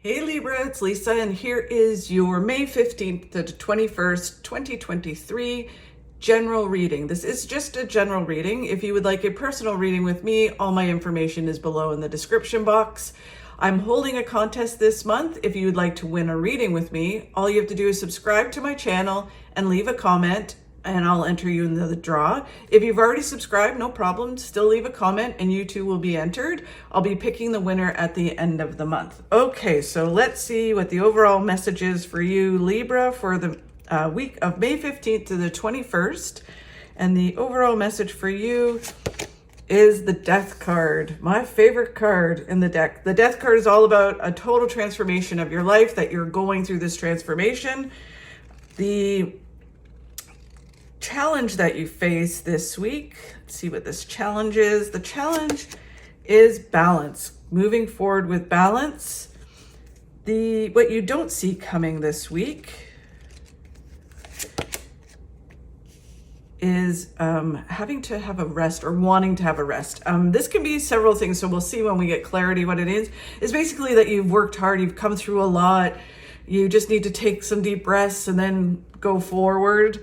Hey Libra, it's Lisa, and here is your May 15th to 21st, 2023 general reading. This is just a general reading. If you would like a personal reading with me, all my information is below in the description box. I'm holding a contest this month. If you would like to win a reading with me, all you have to do is subscribe to my channel and leave a comment, and I'll enter you in the draw. If you've already subscribed, no problem. Still leave a comment and you too will be entered. I'll be picking the winner at the end of the month. Okay, so let's see what the overall message is for you, Libra, for the week of May 15th to the 21st. And the overall message for you is the Death card, my favorite card in the deck. The Death card is all about a total transformation of your life, that you're going through this transformation. The challenge that you face this week, let's see what this challenge is. The challenge is balance, moving forward with balance. What you don't see coming this week is having to have a rest or wanting to have a rest. This can be several things, so we'll see when we get clarity what it is. It's basically that you've worked hard, you've come through a lot, you just need to take some deep breaths and then go forward.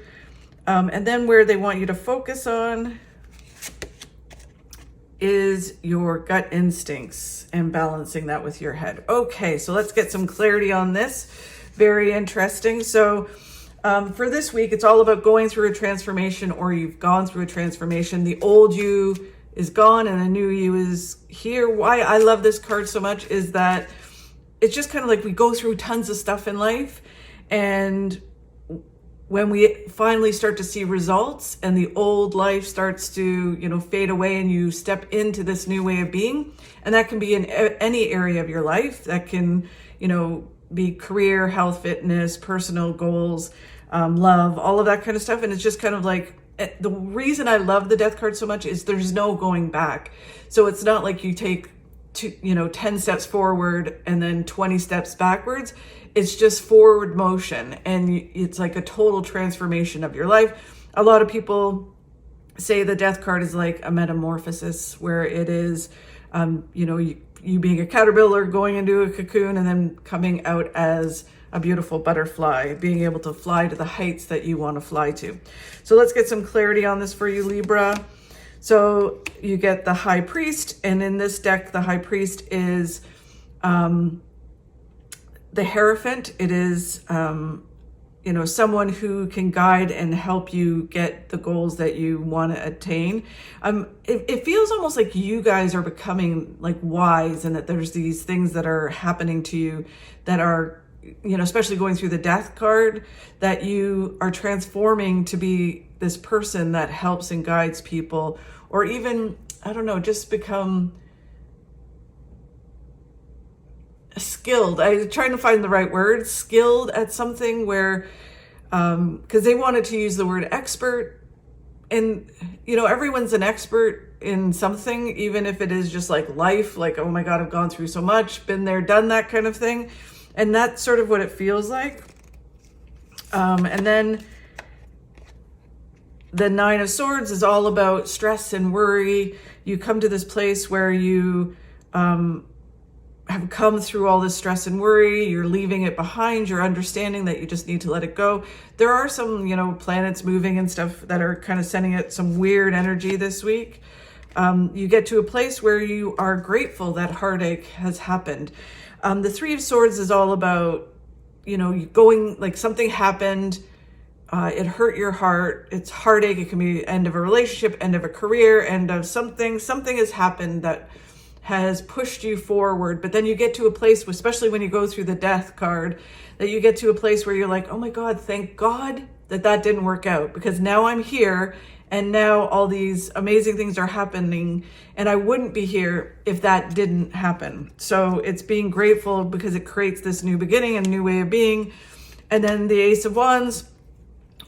And then where they want you to focus on is your gut instincts and balancing that with your head. Okay, so let's get some clarity on this. Very interesting. So for this week, it's all about going through a transformation, or you've gone through a transformation. The old you is gone and a new you is here. Why I love this card so much is that it's just kind of like we go through tons of stuff in life, and when we finally start to see results and the old life starts to, fade away, and you step into this new way of being, and that can be in any area of your life. That can, be career, health, fitness, personal goals, love, all of that kind of stuff. And it's just kind of like, the reason I love the Death card so much is there's no going back. So it's not like you take 10 steps forward and then 20 steps backwards. It's just forward motion, and it's like a total transformation of your life. A lot of people say the Death card is like a metamorphosis, where it is, you being a caterpillar, going into a cocoon, and then coming out as a beautiful butterfly, being able to fly to the heights that you want to fly to. So let's get some clarity on this for you, Libra. So you get the High Priest, and in this deck, the High Priest is the Hierophant. It is, someone who can guide and help you get the goals that you want to attain. It feels almost like you guys are becoming like wise, and that there's these things that are happening to you that are, especially going through the Death card, that you are transforming to be this person that helps and guides people, or even, just become skilled. I'm trying to find the right word, skilled at something, where, because they wanted to use the word expert, and, everyone's an expert in something, even if it is just like life, like, oh my God, I've gone through so much, been there, done that kind of thing. And that's sort of what it feels like. And then the Nine of Swords is all about stress and worry. You come to this place where you have come through all this stress and worry. You're leaving it behind. You're understanding that you just need to let it go. There are some, planets moving and stuff that are kind of sending it some weird energy this week. You get to a place where you are grateful that heartache has happened. The Three of Swords is all about, going, like, something happened, it hurt your heart, it's heartache. It can be end of a relationship, end of a career, end of something has happened that has pushed you forward. But then you get to a place, especially when you go through the Death card, that you get to a place where you're like, oh my God, thank God that didn't work out, because now I'm here, and now all these amazing things are happening, and I wouldn't be here if that didn't happen. So it's being grateful because it creates this new beginning and new way of being. And then the Ace of Wands,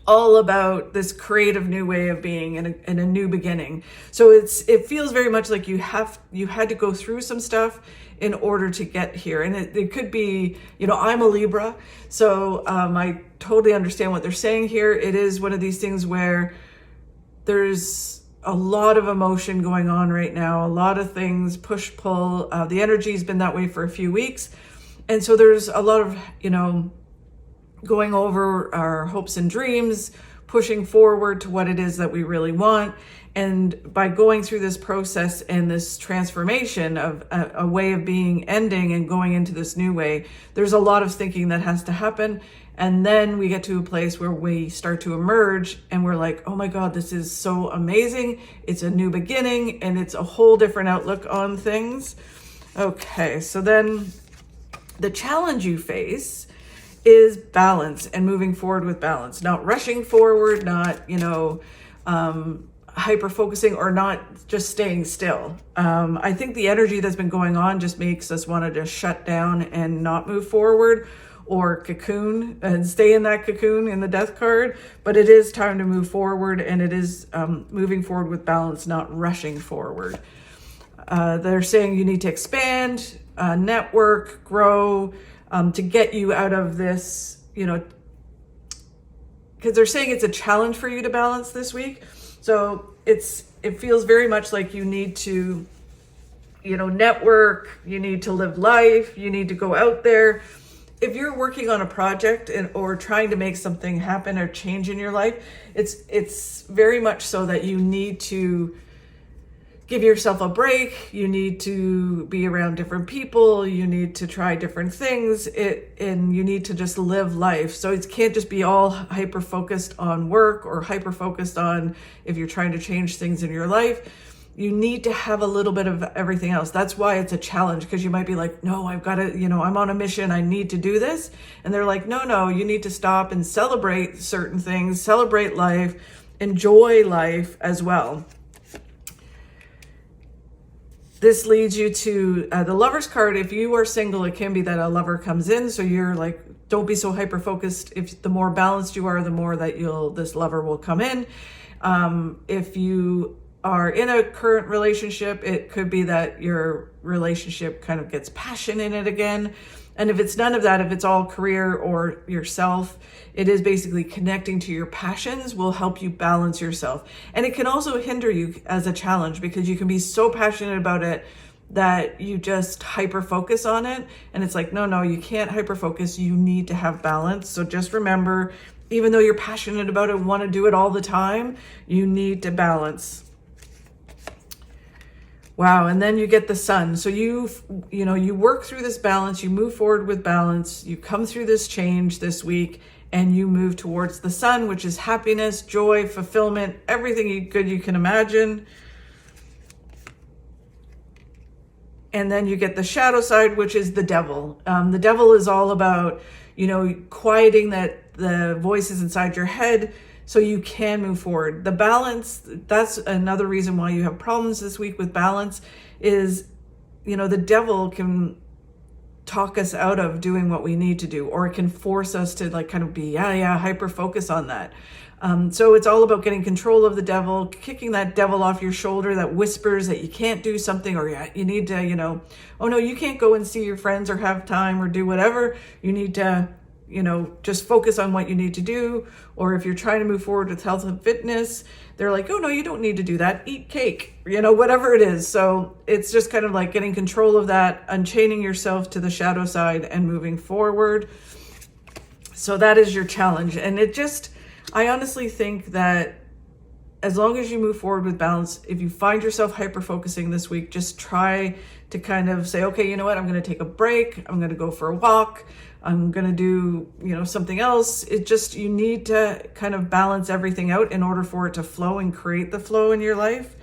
all about this creative new way of being and a new beginning. So it feels very much like you had to go through some stuff in order to get here. And it could be, I'm a Libra, so I totally understand what they're saying here. It is one of these things where there's a lot of emotion going on right now, a lot of things, push, pull. The energy's been that way for a few weeks. And so there's a lot of, going over our hopes and dreams, pushing forward to what it is that we really want. And by going through this process and this transformation of a way of being ending and going into this new way, there's a lot of thinking that has to happen. And then we get to a place where we start to emerge and we're like, oh my God, this is so amazing. It's a new beginning and it's a whole different outlook on things. Okay, so then the challenge you face is balance and moving forward with balance, not rushing forward, not, hyper focusing or not just staying still. I think the energy that's been going on just makes us want to just shut down and not move forward or cocoon and stay in that cocoon in the death card. But it is time to move forward, and it is moving forward with balance, not rushing forward. They're saying you need to expand, network, grow, to get you out of this, because they're saying it's a challenge for you to balance this week. So it feels very much like you need to, network, you need to live life, you need to go out there. If you're working on a project or trying to make something happen or change in your life, it's very much so that you need to give yourself a break. You need to be around different people. You need to try different things, and you need to just live life. So it can't just be all hyper focused on work or hyper focused on if you're trying to change things in your life. You need to have a little bit of everything else. That's why it's a challenge, because you might be like, no, I've got to, I'm on a mission. I need to do this. And they're like, no, you need to stop and celebrate certain things, celebrate life, enjoy life as well. This leads you to the Lover's card. If you are single, it can be that a lover comes in. So you're like, don't be so hyper focused. If the more balanced you are, the more that this lover will come in. If you are in a current relationship, it could be that your relationship kind of gets passion in it again. And if it's none of that, if it's all career or yourself, it is basically connecting to your passions will help you balance yourself. And it can also hinder you as a challenge, because you can be so passionate about it that you just hyper focus on it. And it's like, no, you can't hyper focus. You need to have balance. So just remember, even though you're passionate about it, want to do it all the time, you need to balance. Wow. And then you get the Sun. So you work through this balance, you move forward with balance, you come through this change this week, and you move towards the Sun, which is happiness, joy, fulfillment, everything good you can imagine. And then you get the shadow side, which is the Devil. The Devil is all about, quieting the voices inside your head, so you can move forward. The balance, that's another reason why you have problems this week with balance, is, the devil can talk us out of doing what we need to do, or it can force us to kind of be, hyper focus on that. So it's all about getting control of the devil, kicking that devil off your shoulder that whispers that you can't do something, or you need to, oh no, you can't go and see your friends or have time or do whatever. You need to, just focus on what you need to do. Or if you're trying to move forward with health and fitness, they're like, oh no, you don't need to do that. Eat cake, whatever it is. So it's just kind of like getting control of that, unchaining yourself to the shadow side and moving forward. So that is your challenge. And I honestly think that as long as you move forward with balance, if you find yourself hyper focusing this week, just try to kind of say, okay, you know what? I'm going to take a break. I'm going to go for a walk. I'm going to do, something else. You need to kind of balance everything out in order for it to flow and create the flow in your life.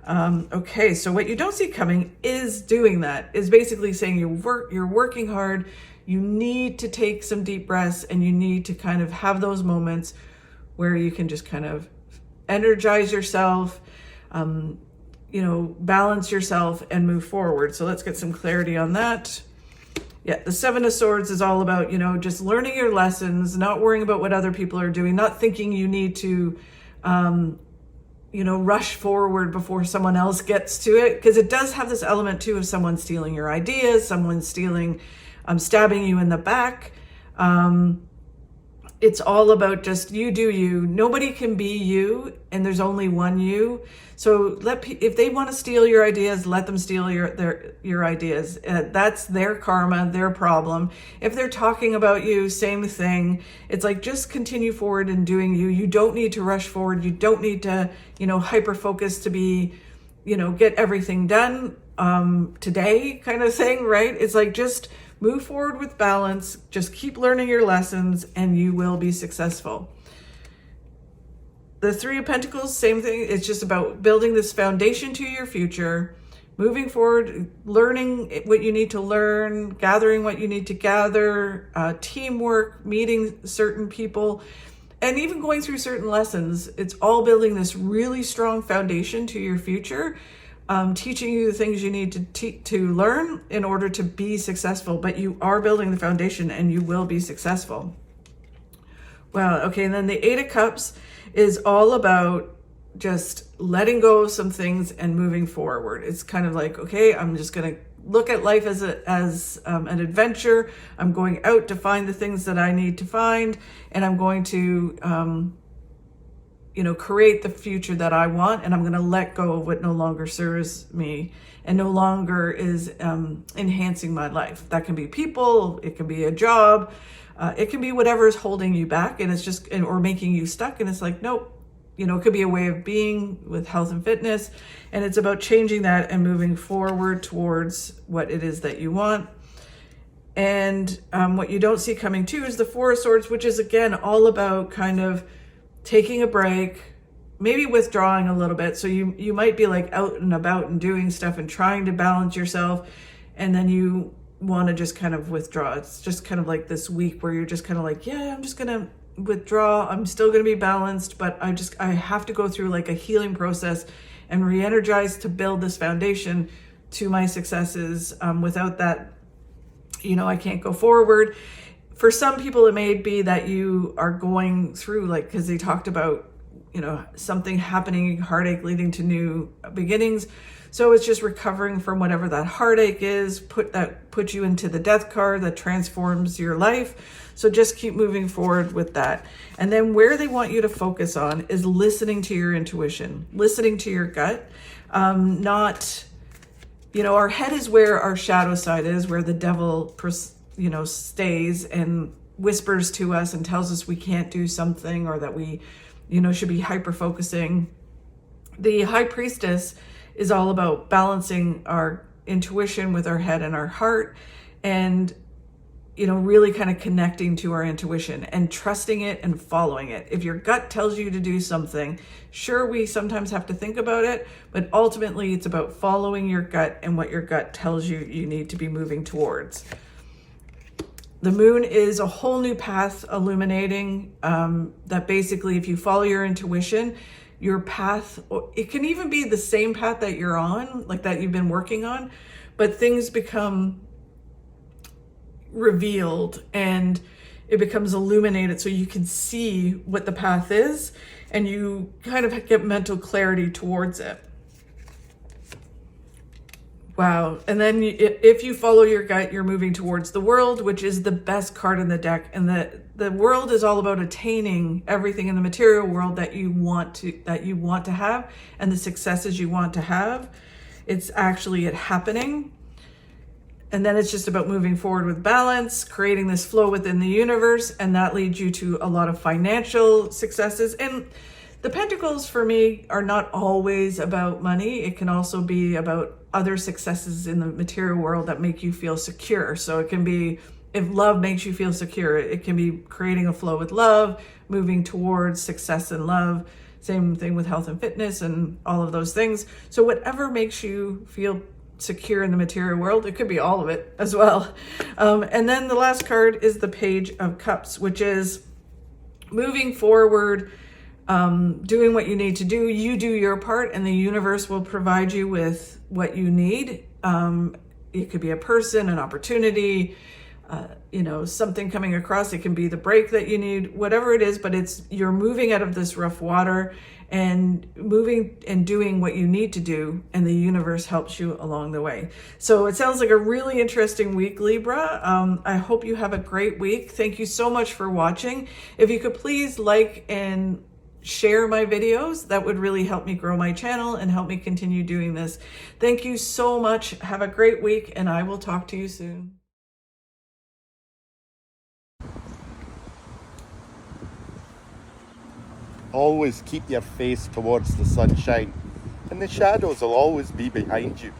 Okay. So what you don't see coming is doing that, is basically saying you're working hard. You need to take some deep breaths, and you need to kind of have those moments where you can just kind of energize yourself, balance yourself and move forward. So let's get some clarity on that. Yeah, the Seven of Swords is all about, just learning your lessons, not worrying about what other people are doing, not thinking you need to, rush forward before someone else gets to it. Because it does have this element too of someone stealing your ideas, someone stabbing you in the back. it's all about just you do you. Nobody can be you, and there's only one you. So if they want to steal your ideas, let them steal your ideas. That's their karma, their problem. If they're talking about you, same thing. It's like, just continue forward and doing you. You don't need to rush forward. You don't need to, hyper focus to be, get everything done today kind of thing, right? It's like, just move forward with balance. Just keep learning your lessons and you will be successful. The Three of Pentacles, same thing. It's just about building this foundation to your future, moving forward, learning what you need to learn, gathering what you need to gather, teamwork, meeting certain people, and even going through certain lessons. It's all building this really strong foundation to your future, teaching you the things you need to learn in order to be successful. But you are building the foundation and you will be successful. Wow. Okay. And then the Eight of Cups is all about just letting go of some things and moving forward. It's kind of like, okay, I'm just going to look at life as an adventure. I'm going out to find the things that I need to find, and I'm going to, create the future that I want, and I'm going to let go of what no longer serves me and no longer is enhancing my life. That can be people, it can be a job, it can be whatever is holding you back, and it's just, or making you stuck. And it's like, nope, it could be a way of being with health and fitness. And it's about changing that and moving forward towards what it is that you want. And what you don't see coming too is the Four of Swords, which is again, all about kind of taking a break, maybe withdrawing a little bit. So you might be like out and about and doing stuff and trying to balance yourself. And then you want to just kind of withdraw. It's just kind of like this week where you're just kind of like, yeah, I'm just going to withdraw. I'm still going to be balanced, but I have to go through like a healing process and re-energize to build this foundation to my successes. Without that, I can't go forward. For some people, it may be that you are going through, like, because they talked about, something happening, heartache leading to new beginnings. So it's just recovering from whatever that heartache is, put you into the death card that transforms your life. So just keep moving forward with that. And then where they want you to focus on is listening to your intuition, listening to your gut. Our head is where our shadow side is, where the devil, stays and whispers to us and tells us we can't do something, or that we, should be hyper focusing. The High Priestess is all about balancing our intuition with our head and our heart, and really kind of connecting to our intuition and trusting it and following it. If your gut tells you to do something, sure, we sometimes have to think about it, but ultimately it's about following your gut and what your gut tells you you need to be moving towards. The Moon is a whole new path illuminating, that basically if you follow your intuition, your path, it can even be the same path that you're on, like that you've been working on, but things become revealed and it becomes illuminated so you can see what the path is, and you kind of get mental clarity towards it. Wow. And then if you follow your gut, you're moving towards the World, which is the best card in the deck. And the World is all about attaining everything in the material world that you want to have, and the successes you want to have. It's actually it happening. And then it's just about moving forward with balance, creating this flow within the universe, and that leads you to a lot of financial successes. And the Pentacles for me are not always about money. It can also be about other successes in the material world that make you feel secure. So it can be, if love makes you feel secure, it can be creating a flow with love, moving towards success in love. Same thing with health and fitness and all of those things. So whatever makes you feel secure in the material world, it could be all of it as well. And then the last card is the Page of Cups, which is moving forward, doing what you need to do. You do your part and the universe will provide you with what you need. It could be a person, an opportunity, you know, something coming across. It can be the break that you need, whatever it is, but you're moving out of this rough water and moving and doing what you need to do, and the universe helps you along the way. So it sounds like a really interesting week, Libra. I hope you have a great week. Thank you so much for watching. If you could please like and share my videos, that would really help me grow my channel and help me continue doing this. Thank you so much. Have a great week, and I will talk to you soon. Always keep your face towards the sunshine, and the shadows will always be behind you.